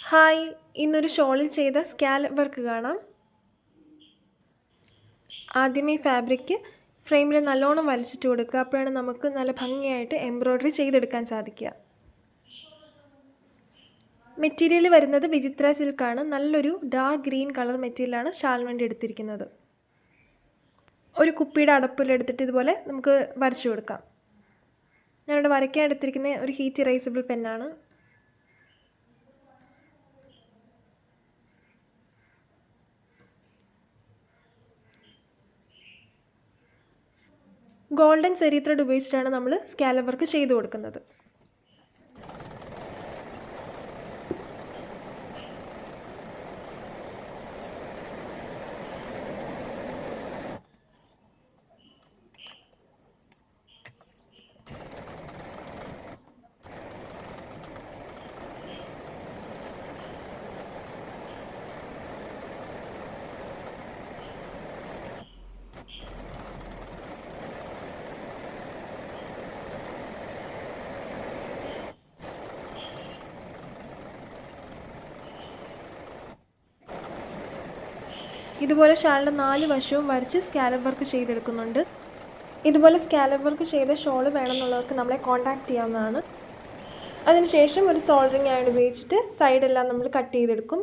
Hi, ഇന്നൊരു ഷോളിൽ ചെയ്ത scallop work കാണാം. ആദ്യമേ ഫാബ്രിക് ഫ്രെയിമിൽ നല്ലോണം വലിച്ചിട്ട് കൊടുക്കുക. അപ്പോഴാണ് നമുക്ക് നല്ല ഭംഗിയായിട്ട് എംബ്രോയ്ഡറി ചെയ്തെടുക്കാൻ സാധിക്കുക. മെറ്റീരിയൽ വരുന്നത് വിചിത്ര സിൽക്കാണ്. നല്ലൊരു ഡാർക്ക് ഗ്രീൻ കളർ മെറ്റീരിയലാണ് ഷാളിന് വേണ്ടി എടുത്തിരിക്കുന്നത്. ഒരു കുപ്പിയുടെ അടപ്പിലെടുത്തിട്ട് ഇതുപോലെ നമുക്ക് വരച്ചു കൊടുക്കാം. ഞാനിവിടെ വരയ്ക്കാൻ എടുത്തിരിക്കുന്ന ഒരു ഹീറ്റ് ഇറേസബിൾ പെന്നാണ്. ഗോൾഡൻ സെറി ത്രെഡ് ഉപയോഗിച്ചിട്ടാണ് നമ്മൾ സ്കാലപ്പ് വർക്ക് ചെയ്തു കൊടുക്കുന്നത്. ഇതുപോലെ ഷാളിൻ്റെ 4 വശവും വരച്ച് സ്കാലപ്പ് വർക്ക് ചെയ്തെടുക്കുന്നുണ്ട്. ഇതുപോലെ സ്കാലപ്പ് വർക്ക് ചെയ്ത ഷോൾ വേണമെന്നുള്ളവർക്ക് നമ്മളെ കോൺടാക്റ്റ് ചെയ്യാവുന്നതാണ്. അതിനുശേഷം ഒരു സോൾഡറിങ് അയൺ ഉപയോഗിച്ചിട്ട് സൈഡെല്ലാം നമ്മൾ കട്ട് ചെയ്തെടുക്കും.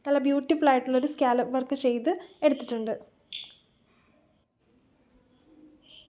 നല്ല ബ്യൂട്ടിഫുൾ ആയിട്ടുള്ളൊരു സ്കാലപ്പ് വർക്ക് ചെയ്ത് എടുത്തിട്ടുണ്ട്.